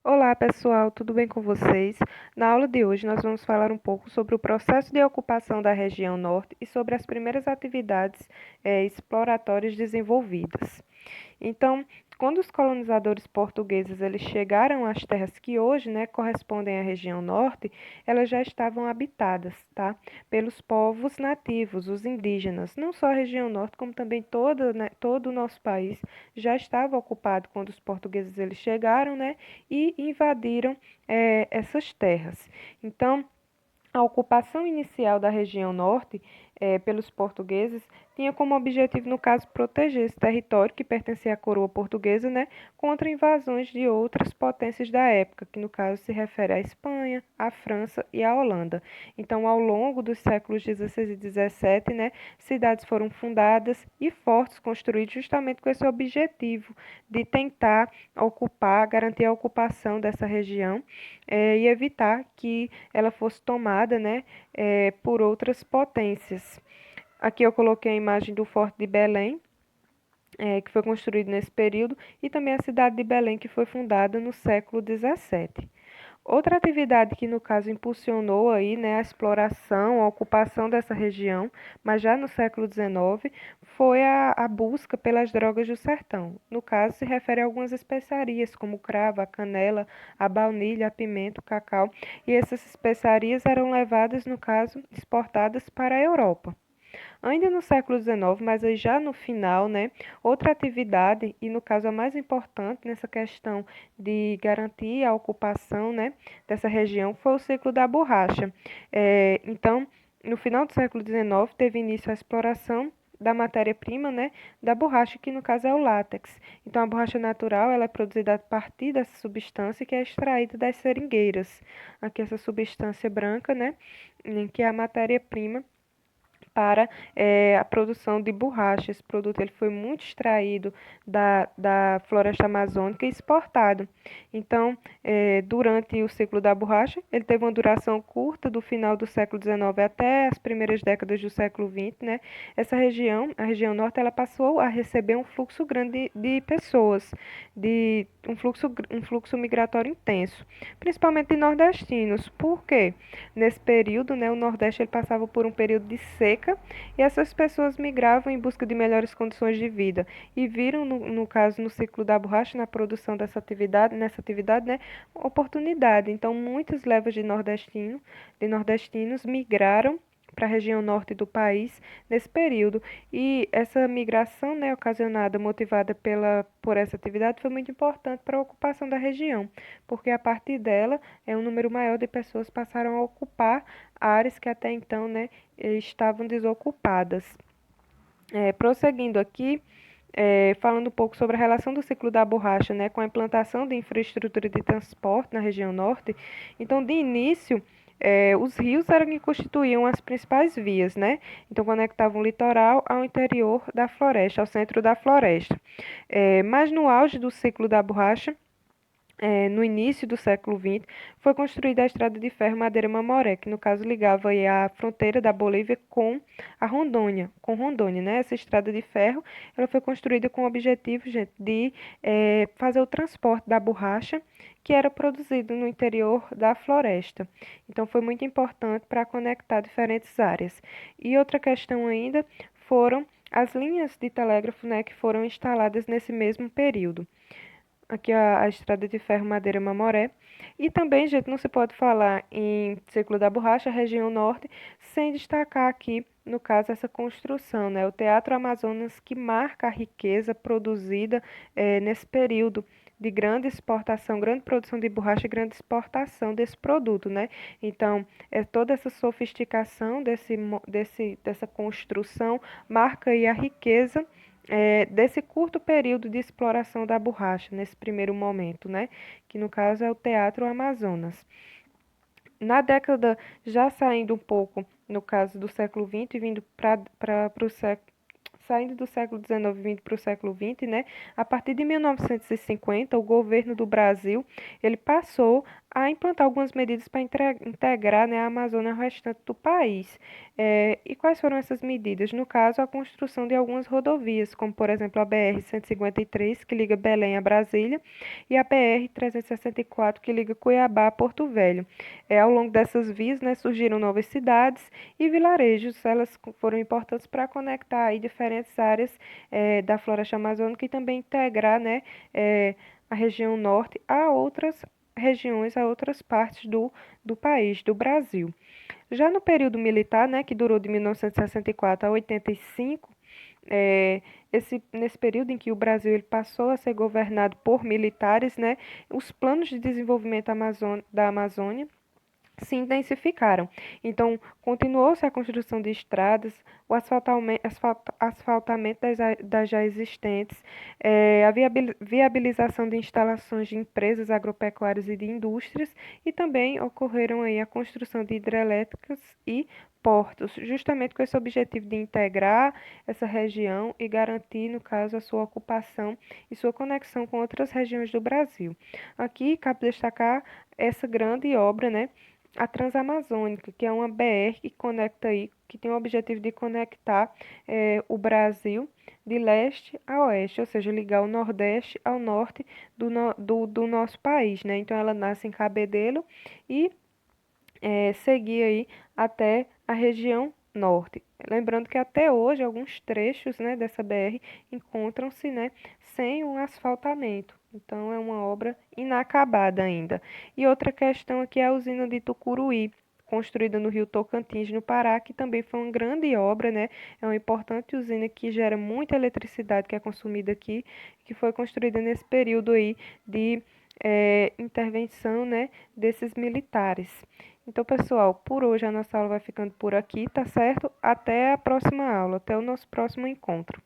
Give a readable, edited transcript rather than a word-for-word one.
Olá, pessoal, tudo bem com vocês? Na aula de hoje, nós vamos falar um pouco sobre o processo de ocupação da região norte e sobre as primeiras atividades exploratórias desenvolvidas. Então, quando os colonizadores portugueses eles chegaram às terras que hoje, correspondem à região norte, elas já estavam habitadas, tá? Pelos povos nativos, os indígenas. Não só a região norte, como também todo o nosso país já estava ocupado quando os portugueses eles chegaram, né? E invadiram essas terras. Então, a ocupação inicial da região norte pelos portugueses tinha como objetivo, no caso, proteger esse território que pertencia à coroa portuguesa, né, contra invasões de outras potências da época, que no caso se refere à Espanha, à França e à Holanda. Então, ao longo dos séculos XVI e XVII, né, cidades foram fundadas e fortes construídos justamente com esse objetivo de tentar ocupar, garantir a ocupação dessa região e evitar que ela fosse tomada, por outras potências. Aqui eu coloquei a imagem do Forte de Belém, que foi construído nesse período, e também a cidade de Belém, que foi fundada no século XVII. Outra atividade que, no caso, impulsionou aí, a exploração, a ocupação dessa região, mas já no século XIX, foi a busca pelas drogas do sertão. No caso, se refere a algumas especiarias, como o cravo, a canela, a baunilha, a pimenta, o cacau, e essas especiarias eram levadas, no caso, exportadas para a Europa. Ainda no século XIX, mas aí já no final, outra atividade, e no caso a mais importante nessa questão de garantir a ocupação, dessa região, foi o ciclo da borracha. Então, no final do século XIX, teve início a exploração da matéria-prima, da borracha, que no caso é o látex. Então, a borracha natural, ela é produzida a partir dessa substância que é extraída das seringueiras. Aqui essa substância branca, em que é a matéria-prima para a produção de borracha. Esse produto ele foi muito extraído da floresta amazônica e exportado. Então, durante o ciclo da borracha, ele teve uma duração curta, do final do século XIX até as primeiras décadas do século XX, né? Essa região, a região norte, ela passou a receber um fluxo grande de pessoas, de um fluxo migratório intenso, principalmente de nordestinos. Por quê? Nesse período, o Nordeste ele passava por um período de seca e essas pessoas migravam em busca de melhores condições de vida e viram, no caso, no ciclo da borracha, na produção nessa atividade, oportunidade. Então, muitas levas de nordestinos migraram para a região norte do país nesse período. E essa migração, ocasionada, motivada por essa atividade, foi muito importante para a ocupação da região, porque a partir dela, um número maior de pessoas passaram a ocupar áreas que até então, estavam desocupadas. Prosseguindo aqui, falando um pouco sobre a relação do ciclo da borracha, com a implantação de infraestrutura de transporte na região norte. Então, de início, os rios eram que constituíam as principais vias, Então, conectavam o litoral ao interior da floresta, ao centro da floresta. Mas no auge do ciclo da borracha, no início do século XX, foi construída a estrada de ferro Madeira-Mamoré, que no caso ligava aí a fronteira da Bolívia com a Rondônia, né? Essa estrada de ferro, ela foi construída com o objetivo, gente, de fazer o transporte da borracha que era produzido no interior da floresta. Então, foi muito importante para conectar diferentes áreas. E outra questão ainda foram as linhas de telégrafo, que foram instaladas nesse mesmo período. Aqui a estrada de ferro Madeira Mamoré. E também, gente, não se pode falar em ciclo da borracha, região norte, sem destacar aqui, no caso, essa construção, o Teatro Amazonas, que marca a riqueza produzida nesse período de grande exportação, grande produção de borracha e grande exportação desse produto, Então, toda essa sofisticação dessa construção marca aí a riqueza desse curto período de exploração da borracha, nesse primeiro momento, que no caso é o Teatro Amazonas. Na década, já saindo um pouco, no caso do século XX, e vindo para o saindo do século XIX e vindo para o século XX, né? A partir de 1950, o governo do Brasil, ele passou a implantar algumas medidas para integrar, né, a Amazônia ao restante do país. E quais foram essas medidas? No caso, a construção de algumas rodovias, como por exemplo a BR-153, que liga Belém a Brasília, e a BR-364, que liga Cuiabá a Porto Velho. Ao longo dessas vias, né, surgiram novas cidades e vilarejos. Elas foram importantes para conectar aí diferentes áreas da floresta amazônica e também integrar, né, a região norte a outras regiões, a outras partes do país, do Brasil. Já no período militar, né, que durou de 1964 a 85, é, nesse período em que o Brasil ele passou a ser governado por militares, né, os planos de desenvolvimento da Amazônia se intensificaram. Então, continuou-se a construção de estradas, o asfaltamento das já existentes, a viabilização de instalações de empresas agropecuárias e de indústrias, e também ocorreram aí a construção de hidrelétricas e portos, justamente com esse objetivo de integrar essa região e garantir, no caso, a sua ocupação e sua conexão com outras regiões do Brasil. Aqui cabe destacar essa grande obra, né? A Transamazônica, que é uma BR que conecta aí, que tem o objetivo de conectar o Brasil de leste a oeste, ou seja, ligar o Nordeste ao norte do nosso país, né? Então ela nasce em Cabedelo e seguir aí até a região norte. Lembrando que até hoje alguns trechos, né, dessa BR encontram-se, né, sem um asfaltamento. Então é uma obra inacabada ainda. E outra questão aqui é a usina de Tucuruí, construída no Rio Tocantins, no Pará, que também foi uma grande obra, né? É uma importante usina que gera muita eletricidade que é consumida aqui, que foi construída nesse período aí de intervenção, né, desses militares. Então, pessoal, por hoje a nossa aula vai ficando por aqui, tá certo? Até a próxima aula, até o nosso próximo encontro.